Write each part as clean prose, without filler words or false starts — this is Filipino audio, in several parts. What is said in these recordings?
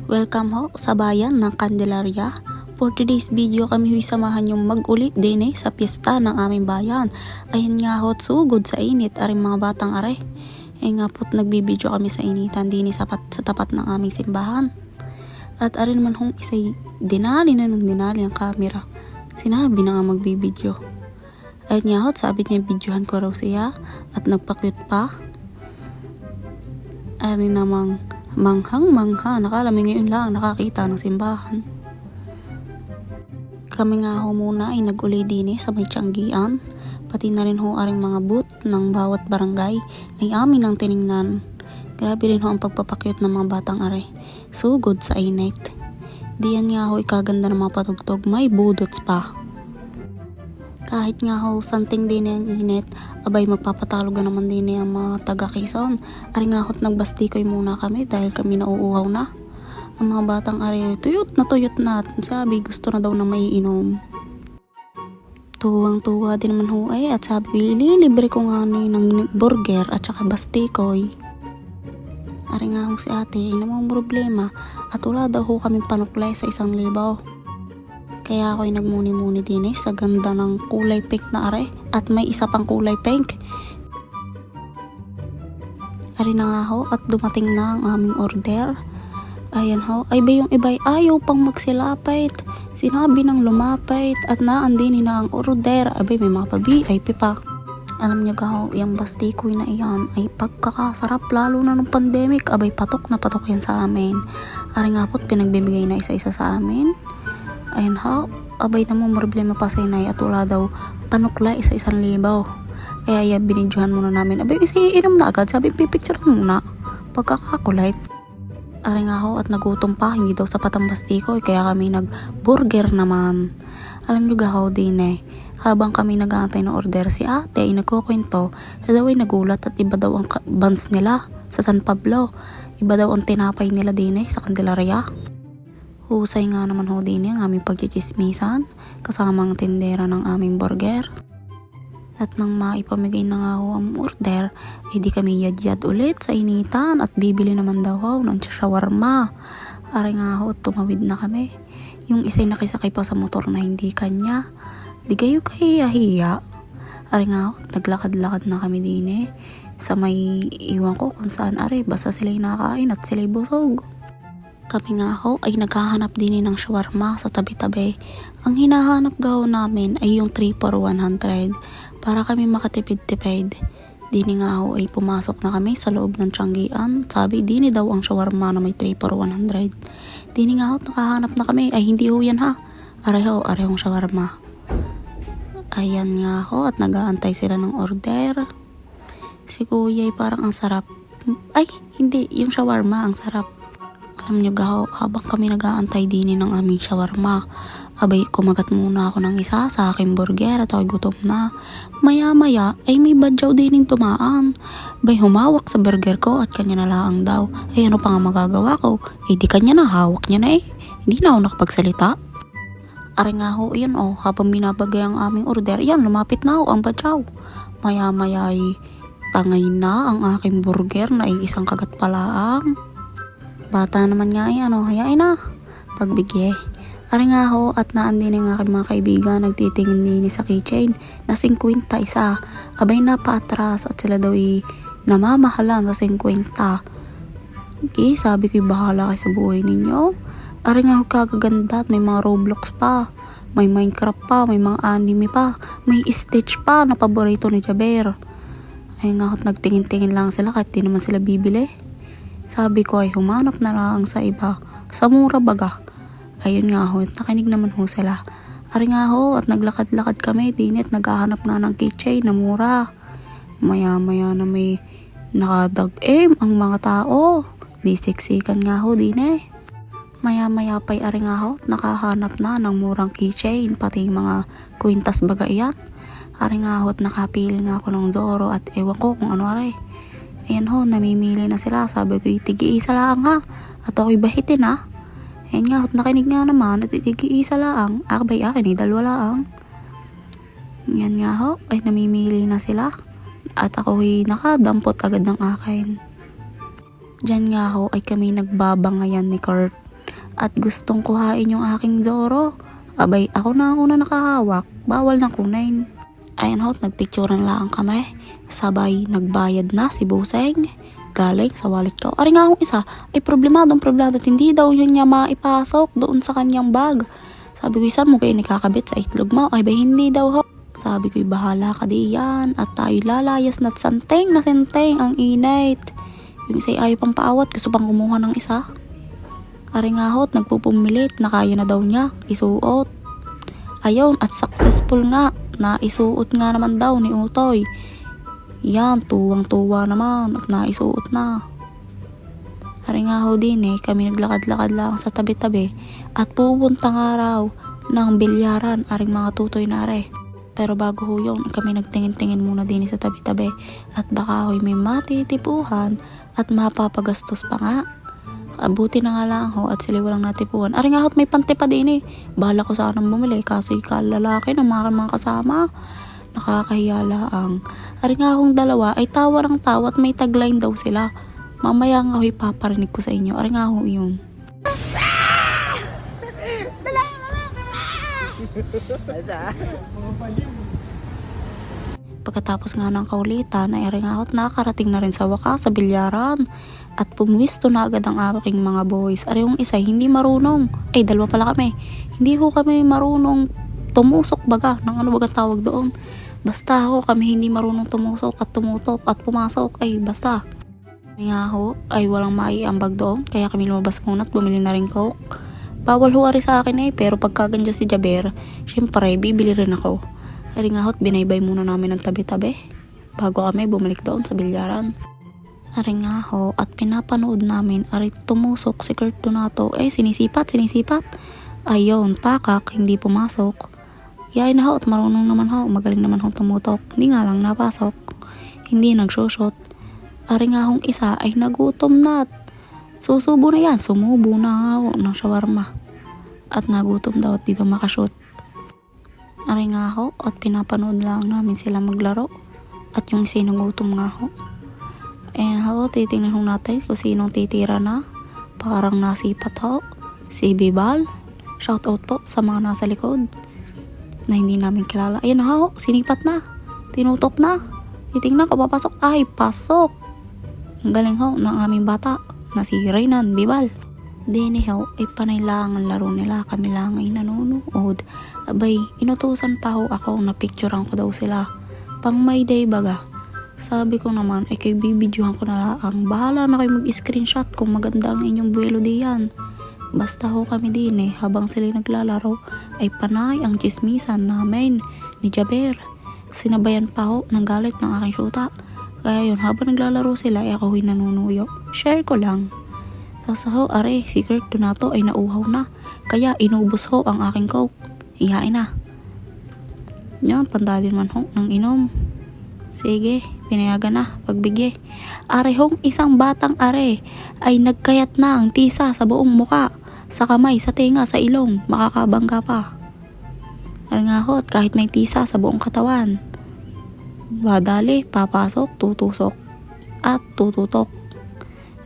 Welcome ho sa bayan ng Candelaria. For today's video kami huy samahan yung mag-uli din sa piyesta ng aming bayan. Ayan nga ho, sugod sa init aring mga batang are. Nga po't nagbibideo kami sa initan din sa tapat ng aming simbahan. At arin naman hong isa'y dinali ang camera. Sinabi na nga magbibideo. Ayan nga ho, sabi niya videohan ko raw siya at nagpa-cute pa. Arin namang manghang-mangha, nakalami ngayon lang nakakita ng simbahan. Kami nga ho muna ay nag-uli din sa may Tianggian, pati na rin ho aring mga booth ng bawat barangay ay amin ang tiningnan. Grabe rin ho ang pagpapakyut ng mga batang are, sugod sa init. Diyan nga ho ikaganda ng mga patugtog, may budots pa. Kahit nga ho santing din ang init, abay magpapatalogan naman din ang mga taga Quezon. Ari nga ho't nagbastikoy muna kami dahil kami nauuhaw na. Ang mga batang ari, tuyot na. Sabi gusto na daw na maiinom. Tuwang-tuwa din naman ho at sabi ko ililibre ko nga ng burger at saka bastikoy. Ari nga ho si ate, namang problema at wala daw ho kami panuklay sa 1,000. Kaya ako'y nagmuni-muni din sa ganda ng kulay pink na are at may isa pang kulay pink. Ari na nga ho at dumating na ang aming order. Ayan ho, ay ba yung iba'y ayaw pang magsilapit. Sinabi ng lumapit at naandini na ang order. Abay may mga pa-VIP pa. Alam nyo ho, yung bastikoy na iyan ay pagkakasarap lalo na nung pandemic. Abay patok na patok yan sa amin. Ari nga po't pinagbibigay na isa-isa sa amin. Ayan ho, abay na mo problema pa sa inay at wala daw panukla isa 1,000. Kaya binidyohan muna namin. Abay kasi inom na agad, sabi pipicture muna pagkakakulite. Ari nga ho at nagutom pa, hindi daw sapat ang bastikoy kaya kami nag-burger naman. Alam nyo ho din habang kami nag-aantay ng order si ate ay nagkukwento, siya daw ay nagulat at iba daw ang buns nila sa San Pablo. Iba daw ang tinapay nila din sa Candelaria. Husay nga naman ho din ang aming pagchichismisan kasama ang tindera ng aming burger. At nang maipamigay na nga ho ang order, di kami yadyad ulit sa initan at bibili naman daw ho ng shawarma. Ari nga ho, tumawid na kami. Yung isa'y nakisakay pa sa motor na hindi kanya. Di kayo kahiya-hiya. Ari nga ho, naglakad-lakad na kami din sa may iwan ko kung saan ari, basta sila'y nakain at sila'y busog. Kami nga ho ay naghahanap din ng shawarma sa tabi-tabi. Ang hinahanap gaw namin ay yung 3 for 100 para kami makatipid-tipid. Dini nga ho ay pumasok na kami sa loob ng Tianggian. Sabi dini daw ang shawarma na may 3 for 100. Dini nga ho nakahanap na kami. Ay hindi ho yan ha. Arehong shawarma. Ayan nga ho at nag-aantay sila ng order. Si kuya ay parang ang sarap. Ay hindi, yung shawarma ang sarap. Alam nyo gaho, habang kami nag-aantay din ng aming shawarma, abay kumagat muna ako ng isa sa aking burger at ako'y gutom na. Maya-maya ay may badyaw din tumaan. Bay humawak sa burger ko at kanya na laang daw. Ay ano pa nga magagawa ko? Di kanya na, hawak niya na Hindi na ako nakapagsalita. Ari nga ho, iyan habang binabagay ang aming order, yan lumapit na ho ang badyaw. Maya-maya ay tangay na ang aking burger na ay isang kagat palaang. Bata naman nga hayain na. Pagbigye. Ari nga ho at naandin ng aking mga kaibigan nagtitingin din sa keychain na 50 isa. Abay na paatras at sila daw namamahalan sa 50. Sabi ko bahala kayo sa buhay ninyo. Ari nga ho kagaganda at may mga Roblox pa. May Minecraft pa, may mga anime pa. May Stitch pa na paborito ni Jaber. Ay nga ho nagtingin-tingin lang sila kahit di naman sila bibili. Sabi ko ay humanap na lang sa iba. Sa mura baga. Ayun nga ho, nakinig naman ho sila. Ari nga ho, at naglakad-lakad kami din at naghahanap na ng keychain na mura. Maya-maya na may nakadag-aim ang mga tao. Di siksikan nga ho din Maya-maya pa'y ari nga ho, nakahanap na ng murang keychain, pati mga kwintas baga iyan. Ari nga ho, at nakapili nga ako ng Zoro at ewan ko kung ano ari. Ayan ho, namimili na sila. Sabi ko, tigi-isa lang ha. At ako'y bahitin ha. Ayan nga, nakinig nga naman. At tigi-isa lang. Akbay akin, dalawa lang. Ayan nga ho, ay namimili na sila. At ako'y nakadampot agad ng akin. Diyan nga ho, ay kami nagbabangayan ni Kurt. at gustong kuhain yung aking Zoro. Abay, ako na ang una nakahawak, bawal na kunin. Ayan ho, nagpicturean lang kami. Sabay, nagbayad na si Buseng. Galing sa wallet ko. Ari nga akong isa, ay problemado hindi daw yun niya maipasok doon sa kanyang bag. Sabi ko, saan mo kayo nakakabit sa itlog mo? Ay ba hindi daw ho. Sabi ko, bahala ka diyan at tayo lalayas na santeng ang init. Yung isa ay ayaw pang paawat, gusto pang kumuha ng isa. Ari nga ho, nagpupumilit na kaya na daw niya isuot. Ayun, at successful nga na isuot nga naman daw ni Utoy. Yan, tuwang-tuwa naman at naisuot na. Ari nga ho din kami naglakad-lakad lang sa tabi-tabi at pupunta nga raw ng bilyaran aring mga tutoy na are. Pero bago ho yun, kami nagtingin-tingin muna din sa tabi-tabi at baka ho'y may matitipuhan at mapapagastos pa nga. Buti na nga lang ho at sila walang natipuhan. Ari nga ho't may pante pa din Bala ko sanang bumili kasi kalalaki ng mga kasama. Nakakahiya lang. Ari nga akong dalawa ay tawa ng tawa at may tagline daw sila. Mamaya nga ho'y paparinig ko sa inyo. Ari nga ho yun. Pagkatapos nga ng kaulitan ay ari nga ho't nakarating na rin sa wakas sa bilyaran. At pumwisto na agad ang aking mga boys. Ari yung isa hindi marunong. Ay dalawa pala kami. Hindi ho kami marunong tumusok baga. Nang ano baga tawag doon. Basta ho kami hindi marunong tumusok at tumutok at pumasok. Ay basta. Kaya nga ho ay walang maiambag doon. Kaya kami lumabas muna at bumili na rin coke. Bawal ho ari sa akin pero pagkaganda si Jaber, syempre bibili rin ako. Ari nga ho't binaybay muna namin ng tabi-tabi. Bago kami bumalik doon sa bilyaran. Ari nga ho at pinapanood namin ari tumusok si Kurt Donato. Sinisipat. Ayun, pakak, hindi pumasok. Yain na ho at marunong naman ho. Magaling naman ho tumutok. Hindi nga lang napasok. Hindi nagsushot. Ari nga hong isa ay nagutom na. Susubo na yan. Sumubo na nga ho ng shawarma. At nagutom daw at di daw makashoot. Ari nga ho at pinapanood lang namin sila maglaro. At yung sinugutom nga ho. Ayan ho, titingnan ho natin kung sinong titira na. Parang nasipat ho. Si Bibal. Shoutout po sa mga nasa likod na hindi namin kilala. Ayan na ho, sinipat na. Tinutok na. Titingnan ko papasok. Ay, pasok. Ang galing ho ng aming bata na si Reynan Bibal. Dini ho, ay panay lang ang laro nila. Kami lang ay nanonood. Abay, inutusan pa ho ako na picturean ko daw sila. Pang my day baga. Sabi ko naman, ay kayo bibidyohan ko na lang. Bahala na kayo mag-screenshot kung maganda ang inyong buwelo diyan. Basta ho kami din habang sila naglalaro ay panay ang chismisan namin ni Jaber. Sinabayan pa ho ng galit ng aking syuta. Kaya yun, habang naglalaro sila ay ako ho'y nanunuyo. Share ko lang. Tapos ho, are, si Kurt Donato ay nauhaw na. Kaya inubos ho ang aking coke. Iyain na. Yan, pandalin man ho ng inom. Sige, pinayagan na, pagbigye. Are hong isang batang are ay nagkayat na ang tisa sa buong muka. Sa kamay, sa tenga, sa ilong, makakabangga pa. Are nga ho, kahit may tisa sa buong katawan. Badali, papasok, tutusok, at tututok.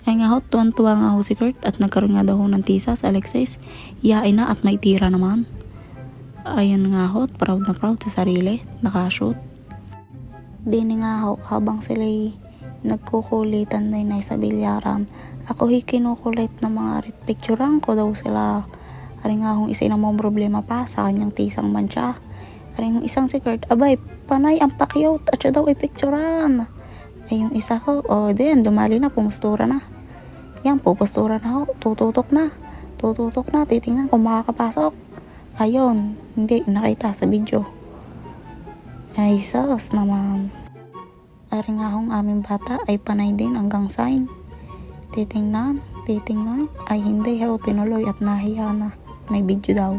Ay nga ho, tuwan-tuwa nga ho si Kurt at nagkaroon nga daw ng tisa sa Alexis. Iyain na at may tira naman. Ayun nga ho, proud na proud sa sarili, nakashoot. Dini nga ho, habang sila'y nagkukulitan na sa bilyaran, ako kinukulit ng mga picturean ko daw sila. Ari nga hong isa na mong problema pa sa kanyang tisang mancha. Ari hong isang si Kurt, abay, panay ang pakyot at siya daw ay picturean. Ay yung isa ko, din, dumali na, pumustura na. Yan, pupustura na ho, tututok na, titingnan kung makakapasok. Ayun, hindi, nakita sa video. Ay, sus naman. Ari nga hong aming bata ay panay din hanggang sign. Titingnan, ay hindi ho, tinuloy at nahiya na. May video daw.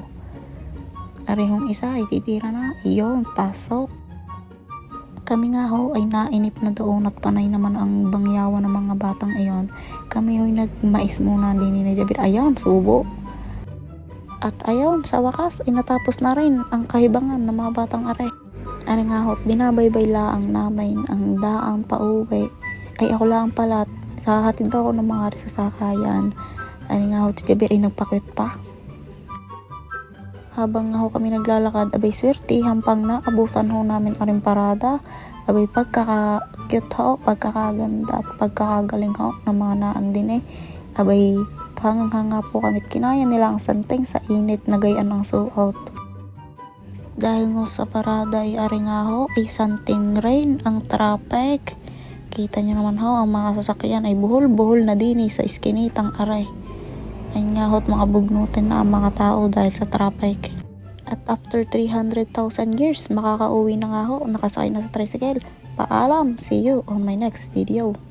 Ari hong isa ay titira na, iyon, pasok. Kami nga ho ay nainip na doon at panay naman ang bangyawan ng mga batang iyon. Kami ho'y nagmais muna din ni Jabir. Ayan, subo. At ayun, sa wakas ay natapos na rin ang kahibangan ng mga batang are. Ari nga ho, binabaybay laang namin ang daang pauwi. Ay ako lang pala, sahatid ako ng mga sasakayan. Ani nga ho, ti Jabir ay nagpakwit pa. Habang nga ho kami naglalakad, abay swerte, hampang na abutan ho namin aring parada. Abay pagkaka-cute ho, pagkakaganda, pagkakagaling ho ng mga naan din eh. Abay hanga po kami kinaya nila ang santing sa init na gayaan ng suot. Dahil nga sa parada ay ari nga ho, ay santing rain ang traffic. Kita nyo naman ho, ang mga sasakyan ay buhol-buhol na dini sa iskinitang aray. Ayun nga ho't mga bugnutin na ang mga tao dahil sa traffic. At after 300,000 years, makakauwi na nga ho, nakasakay na sa tricycle. Paalam, see you on my next video.